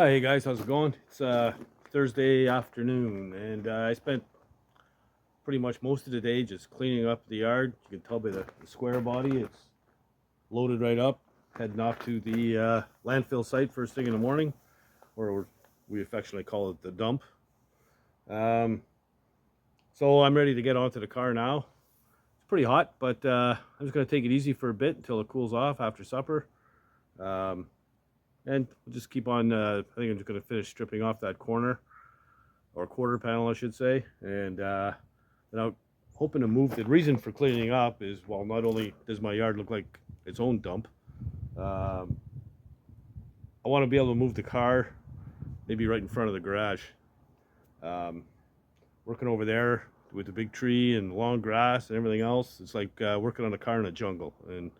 Hey guys, how's it going? It's Thursday afternoon, and I spent pretty much most of the day just cleaning up the yard. You can tell by the square body, it's loaded right up, heading off to the landfill site first thing in the morning, or we affectionately call it the dump. Um, so I'm ready to get onto the car now. It's pretty hot, but I'm just going to take it easy for a bit until it cools off after supper. Um, and we'll just keep on, I think I'm just going to finish stripping off that corner, or quarter panel I should say, and I'm hoping to move. The reason for cleaning up is, well, not only does my yard look like its own dump, um, I want to be able to move the car maybe right in front of the garage. Um, Working over there with the big tree and long grass and everything else, it's like working on a car in a jungle, and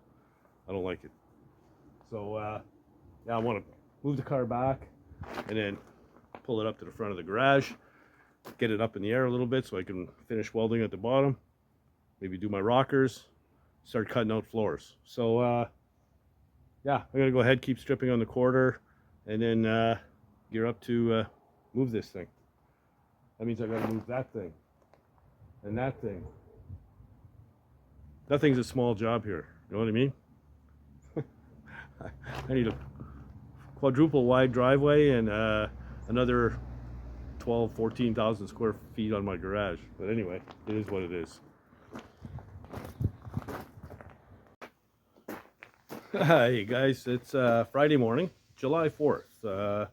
I don't like it. So yeah, I want to move the car back and then pull it up to the front of the garage, get it up in the air a little bit so I can finish welding at the bottom, maybe do my rockers, start cutting out floors. So yeah, I'm gonna go ahead, keep stripping on the quarter, and then gear up to move this thing. That means I gotta move that thing and that thing. Nothing's a small job here, you know what I mean? I need a quadruple wide driveway and another 14,000 square feet on my garage. But anyway, it is what it is. Hey guys, it's Friday morning, July 4th,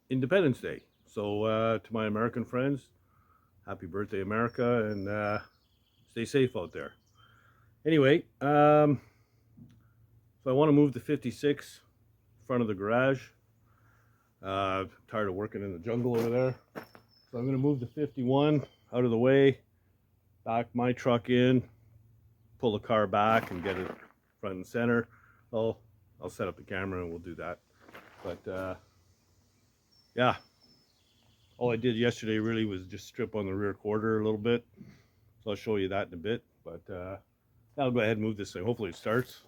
Independence Day. So to my American friends, happy birthday America, and stay safe out there. Anyway, so I want to move the 56 in front of the garage. Tired of working in the jungle over there. So I'm going to move the 51 out of the way, back my truck in, pull the car back and get it front and center. I'll set up the camera and we'll do that. But yeah, all I did yesterday really was just strip on the rear quarter a little bit. So I'll show you that in a bit. But I'll go ahead and move this thing. Hopefully it starts.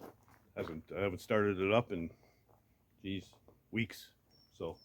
I haven't started it up in, geez, weeks. So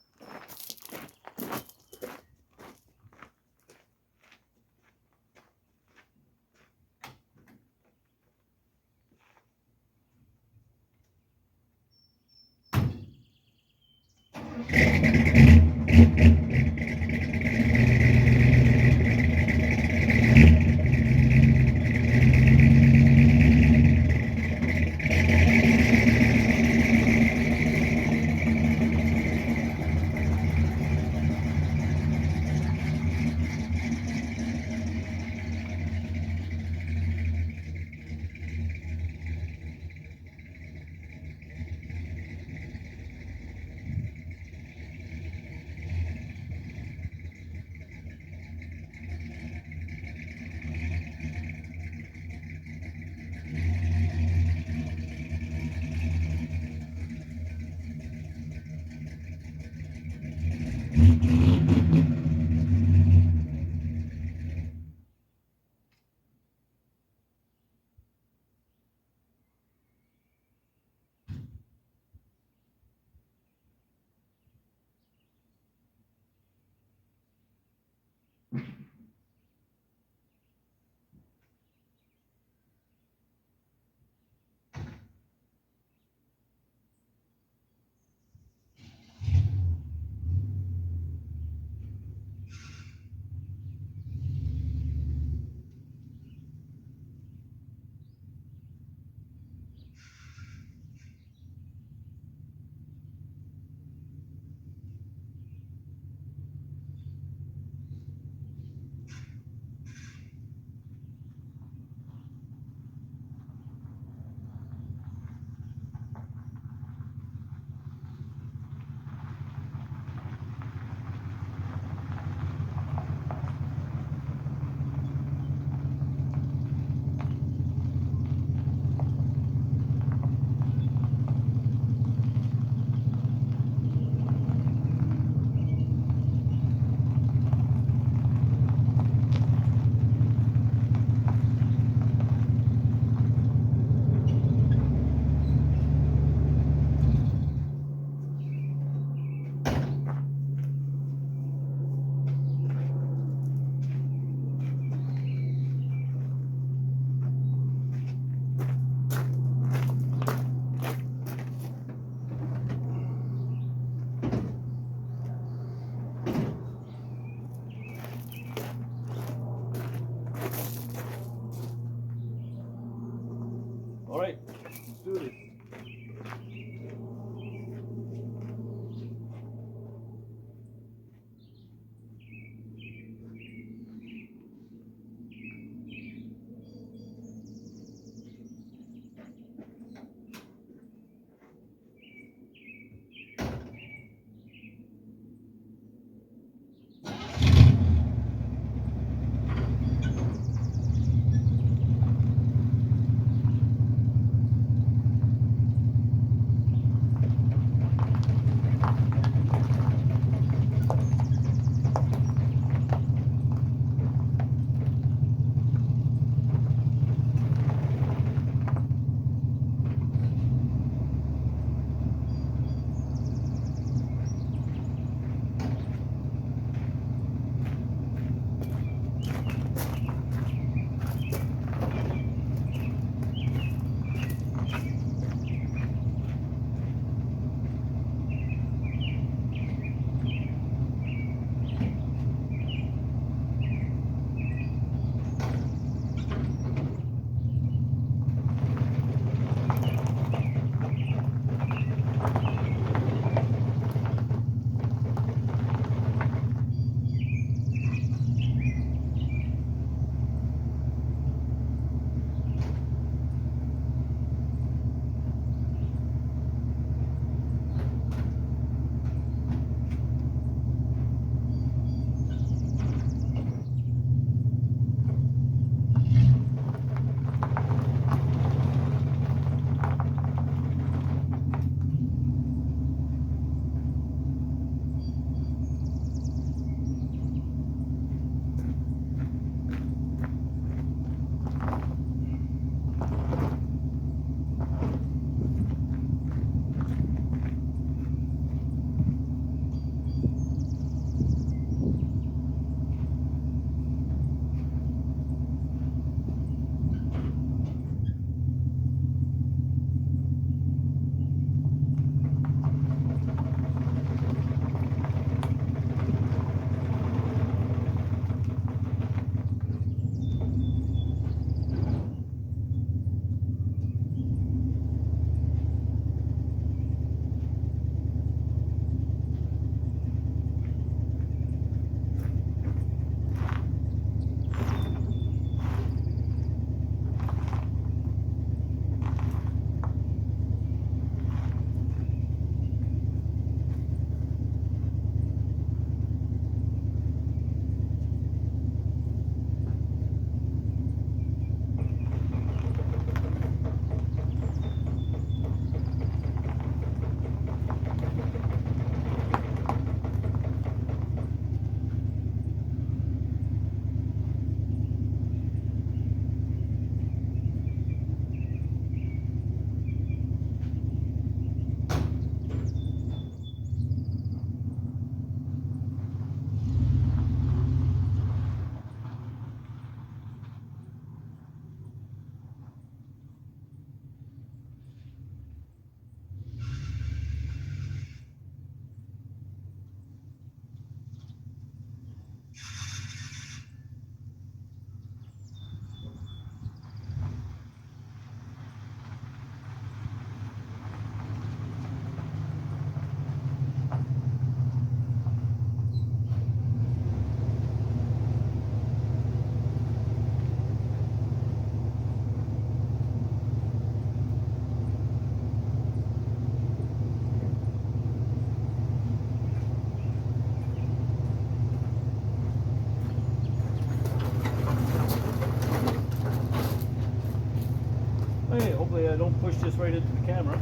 Hey, hopefully I don't push this right into the camera.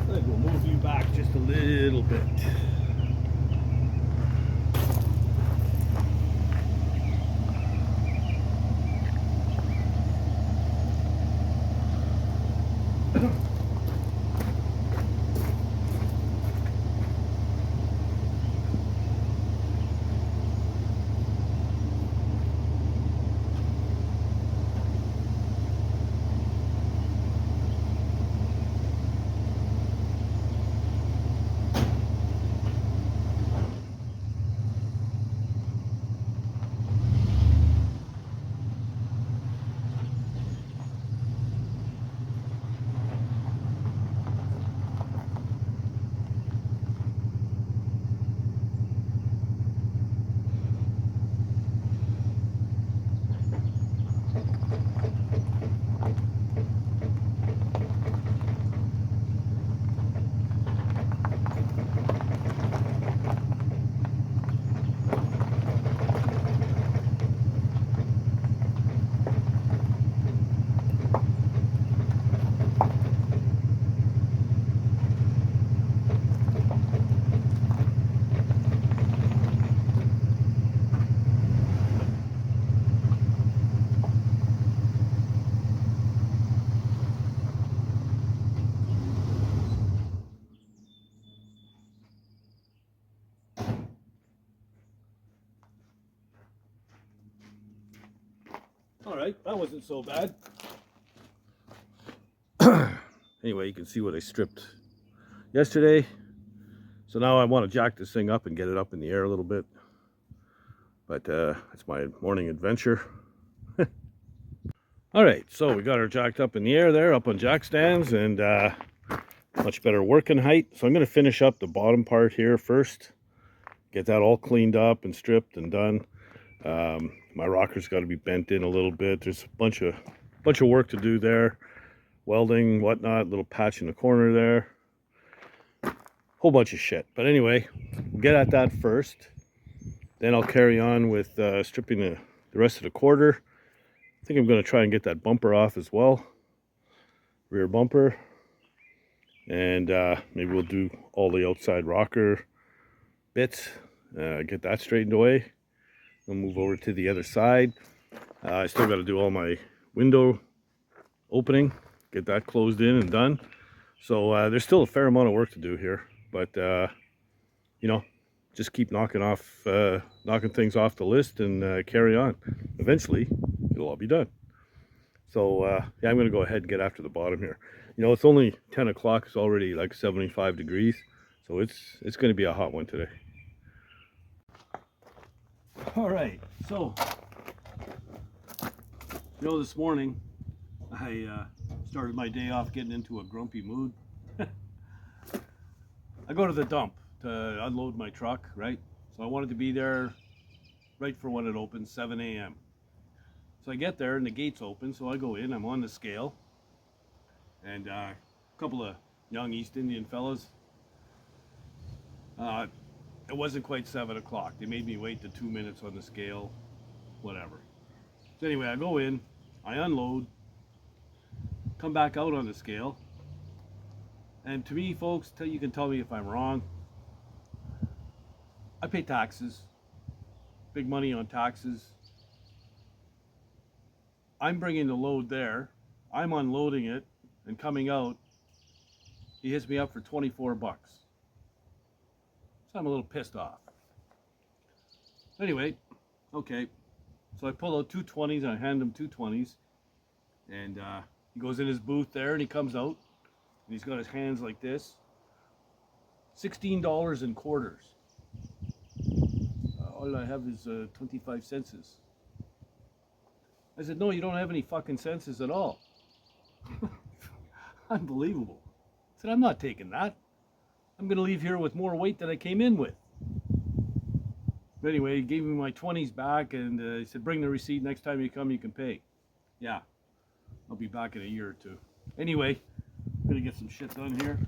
I think we'll move you back just a little bit. All right, that wasn't so bad. Anyway, you can see what I stripped yesterday. So now I want to jack this thing up and get it up in the air a little bit. But it's my morning adventure. All right, so we got her jacked up in the air there, up on jack stands, and much better working height. So I'm going to finish up the bottom part here first. Get that all cleaned up and stripped and done. My rocker's got to be bent in a little bit. There's a bunch of work to do there. Welding, whatnot, little patch in the corner there. Whole bunch of shit. But anyway, we'll get at that first. Then I'll carry on with stripping the rest of the quarter. I think I'm going to try and get that bumper off as well. Rear bumper. And maybe we'll do all the outside rocker bits. Get that straightened away. We'll move over to the other side. I still got to do all my window opening. Get that closed in and done. So there's still a fair amount of work to do here. But, you know, just keep knocking things off the list and carry on. Eventually, it'll all be done. So yeah, I'm going to go ahead and get after the bottom here. You know, it's only 10 o'clock. It's already like 75 degrees. So it's going to be a hot one today. All right. So, you know, this morning I started my day off getting into a grumpy mood. I go to the dump to unload my truck, right? So I wanted to be there right for when it opens, 7 a.m. So I get there and the gate's open, so I go in, I'm on the scale, and a couple of young East Indian fellas, it wasn't quite 7 o'clock. They made me wait the 2 minutes on the scale, whatever. So anyway, I go in, I unload, come back out on the scale, and to me, folks, you can tell me if I'm wrong, I pay taxes, big money on taxes. I'm bringing the load there, I'm unloading it, and coming out, he hits me up for 24 bucks. So I'm a little pissed off. Anyway, okay, so I pull out two 20s and I hand him two 20s, and he goes in his booth there and he comes out, and he's got his hands like this. $16 in quarters. All I have is 25 cents. I said, no, you don't have any fucking senses at all. Unbelievable. I said, I'm not taking that. I'm going to leave here with more weight than I came in with. But anyway, he gave me my 20s back, and he said, bring the receipt. Next time you come, you can pay. Yeah, I'll be back in a year or two. Anyway, I'm going to get some shit done here.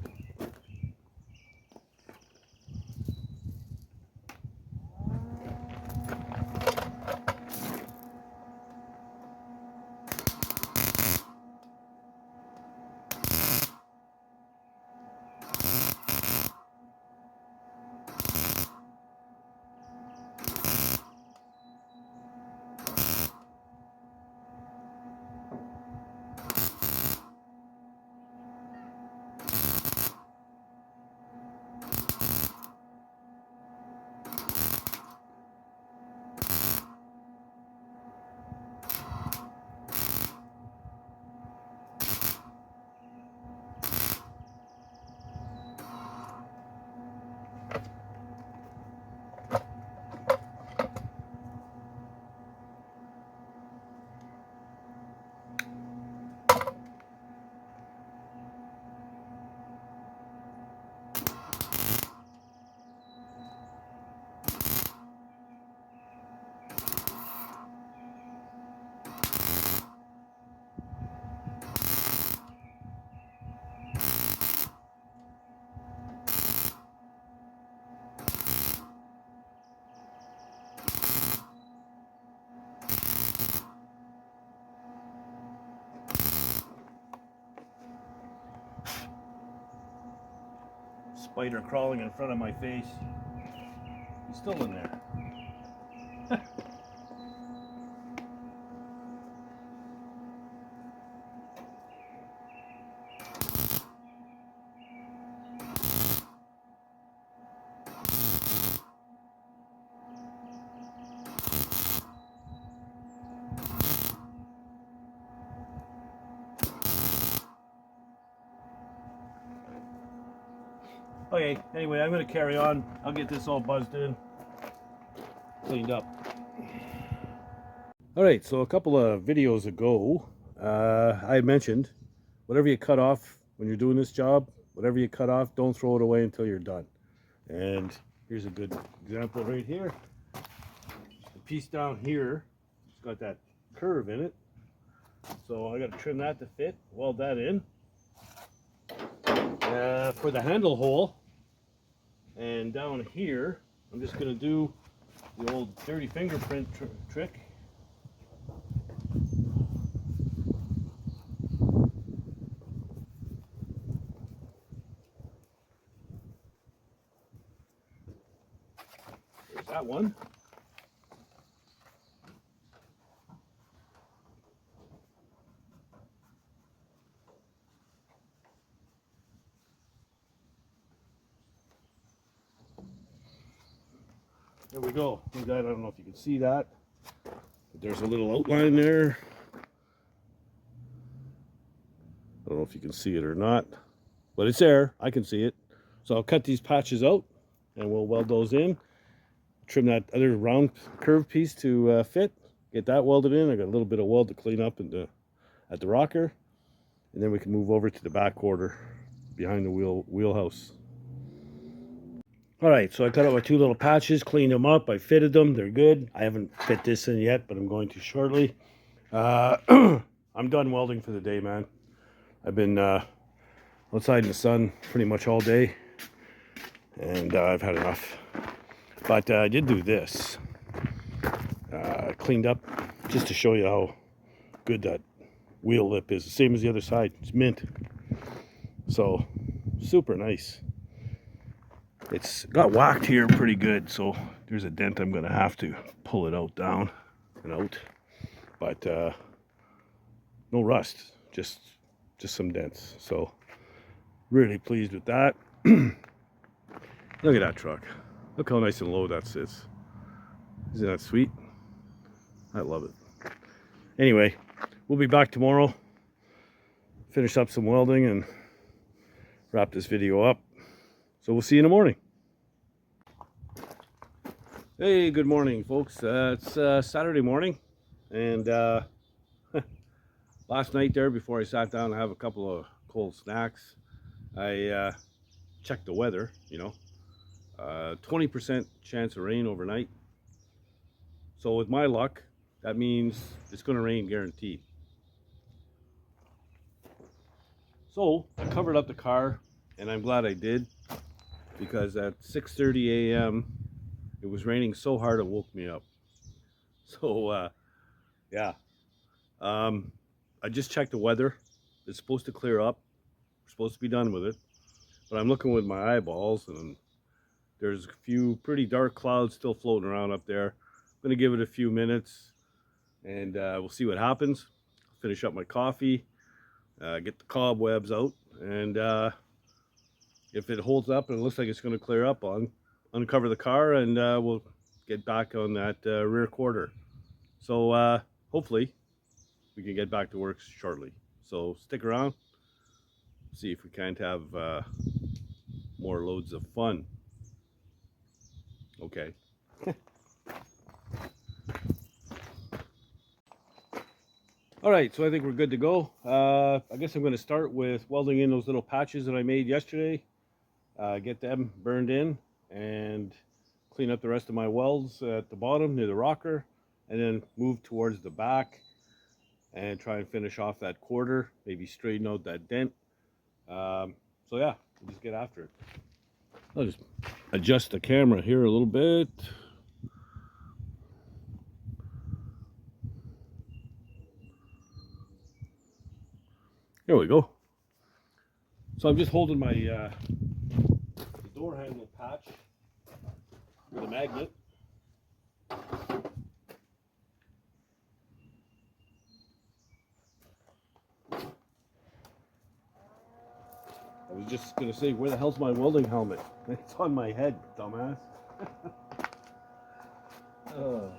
Spider crawling in front of my face. He's still in there. Okay, anyway, I'm going to carry on. I'll get this all buzzed in, cleaned up. All right, so a couple of videos ago, I mentioned whatever you cut off when you're doing this job, whatever you cut off, don't throw it away until you're done. And here's a good example right here. The piece down here, it's got that curve in it. So I got to trim that to fit, weld that in. For the handle hole, and down here, I'm just going to do the old dirty fingerprint trick. There's that one. There we go. I don't know if you can see that, but there's a little outline there. I don't know if you can see it or not, but it's there. I can see it. So I'll cut these patches out and we'll weld those in. Trim that other round curved piece to fit. Get that welded in. I got a little bit of weld to clean up at the rocker. And then we can move over to the back quarter behind the wheelhouse. All right, so I cut out my two little patches, cleaned them up. I fitted them. They're good. I haven't fit this in yet, but I'm going to shortly. I'm done welding for the day, man. I've been outside in the sun pretty much all day, and I've had enough. But I did do this. Cleaned up just to show you how good that wheel lip is. The same as the other side. It's mint. So, super nice. It's got whacked here pretty good, so there's a dent. I'm going to have to pull it out, down and out. But no rust, just some dents. So really pleased with that. Look at that truck. Look how nice and low that sits. Isn't that sweet? I love it. Anyway, we'll be back tomorrow. Finish up some welding and wrap this video up. So we'll see you in the morning. Hey, good morning, folks. It's Saturday morning, and last night there, before I sat down to have a couple of cold snacks, I checked the weather. 20% chance of rain overnight. So with my luck, that means it's going to rain guaranteed. So I covered up the car, and I'm glad I did, because at 6:30 a.m. it was raining so hard it woke me up. So yeah, I just checked the weather. It's supposed to clear up. We're supposed to be done with it, but I'm looking with my eyeballs, and there's a few pretty dark clouds still floating around up there. I'm gonna give it a few minutes, and we'll see what happens. Finish up my coffee, get the cobwebs out, and if it holds up and it looks like it's going to clear up, I'll uncover the car, and we'll get back on that rear quarter. So hopefully we can get back to work shortly. So stick around, see if we can't have more loads of fun. Okay. All right, so I think we're good to go. I guess I'm going to start with welding in those little patches that I made yesterday. Get them burned in and clean up the rest of my welds at the bottom near the rocker, and then move towards the back and try and finish off that quarter, maybe straighten out that dent. So yeah, we'll just get after it. I'll just adjust the camera here a little bit. There we go. So I'm just holding my the door handle patch with a magnet. I was just gonna say, where the hell's my welding helmet? It's on my head, dumbass. Oh.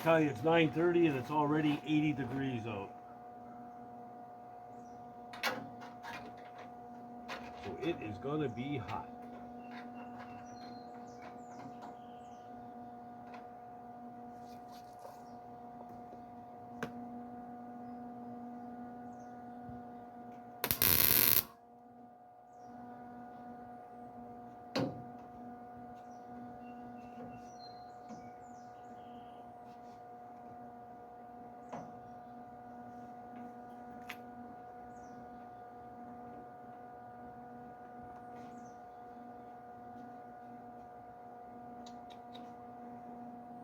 tell you, it's 9:30 and it's already 80 degrees out. So it is gonna be hot.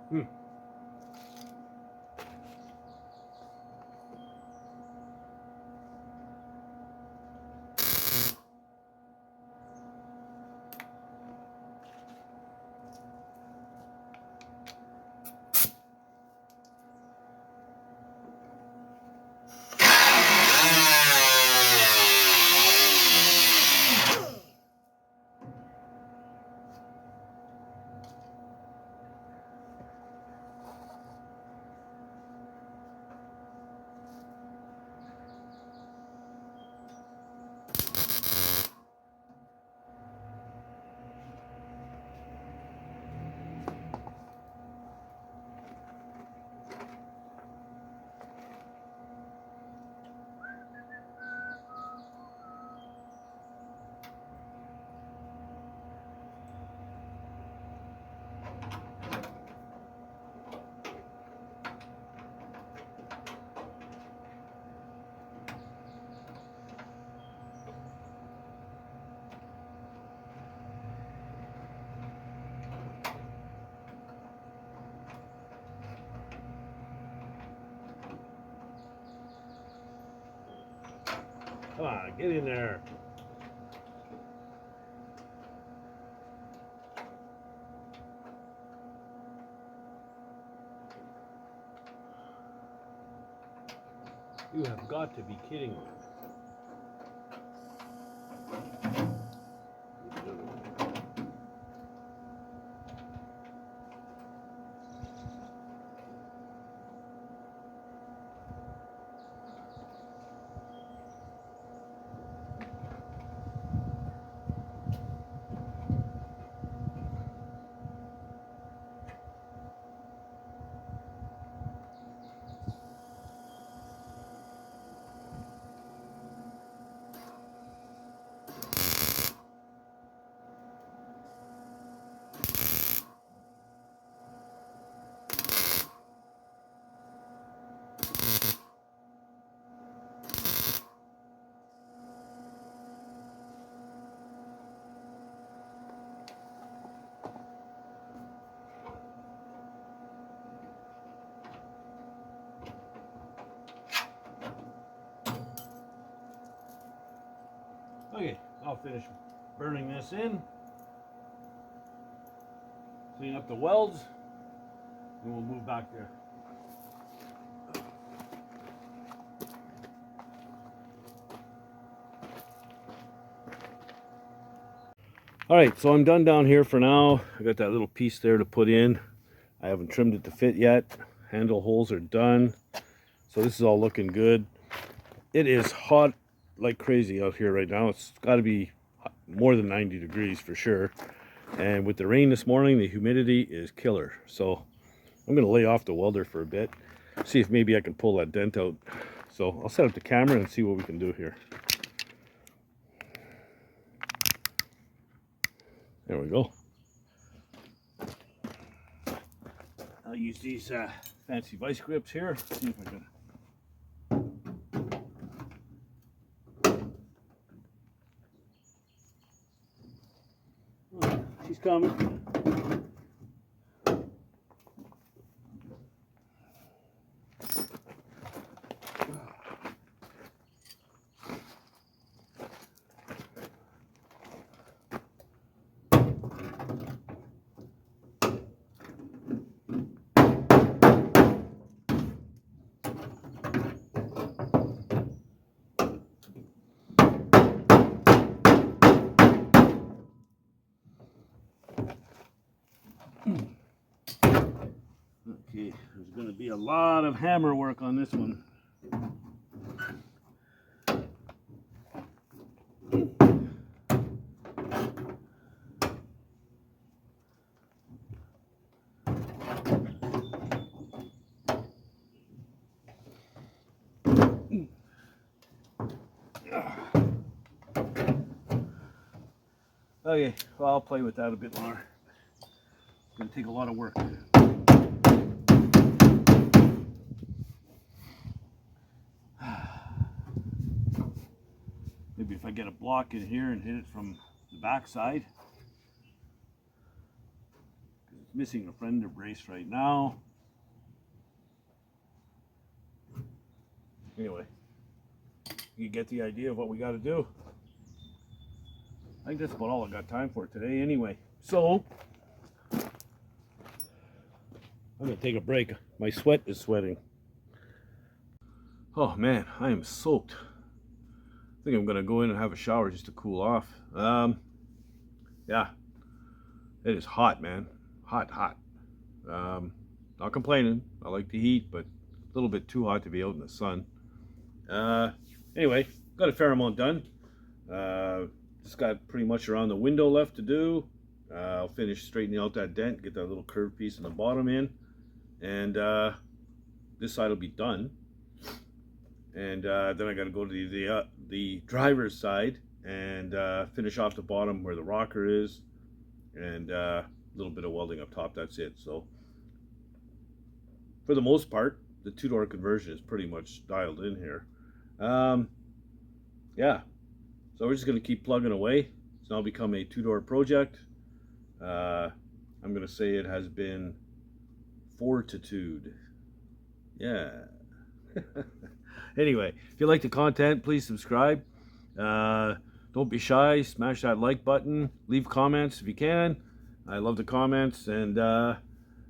Hmm. Come on, get in there. You have got to be kidding me. Okay, I'll finish burning this in, clean up the welds, and we'll move back there. All right, so I'm done down here for now. I got that little piece there to put in. I haven't trimmed it to fit yet. Handle holes are done. So this is all looking good. It is hot like crazy out here right now. It's got to be more than 90 degrees for sure. And with the rain this morning, the humidity is killer. So I'm going to lay off the welder for a bit. See if maybe I can pull that dent out. So I'll set up the camera and see what we can do here. There we go. I'll use these fancy vice grips here. See if I can. Oh, she's coming. going to be a lot of hammer work on this one. Okay, well, I'll play with that a bit more. It's going to take a lot of work. Maybe if I get a block in here and hit it from the back side. It's missing a fender brace right now. Anyway, you get the idea of what we got to do. I think that's about all I got time for today anyway. So, I'm going to take a break. My sweat is sweating. Oh man, I am soaked. I think I'm going to go in and have a shower just to cool off. Yeah, it is hot, man. Hot. Not complaining. I like the heat, but a little bit too hot to be out in the sun. Anyway, got a fair amount done. Just got pretty much around the window left to do. I'll finish straightening out that dent, get that little curved piece in the bottom in, and this side will be done. And then I got to go to the driver's side and finish off the bottom where the rocker is, and a little bit of welding up top. That's it. So for the most part, the two-door conversion is pretty much dialed in here. Yeah. So we're just going to keep plugging away. It's now become a two-door project. I'm going to say it has been fortitude. Yeah. Anyway, if you like the content, please subscribe. Don't be shy. Smash that like button. Leave comments if you can. I love the comments. And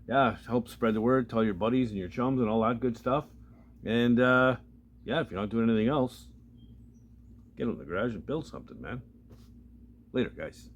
yeah, help spread the word. Tell your buddies and your chums and all that good stuff. And yeah, if you're not doing anything else, get out in the garage and build something, man. Later, guys.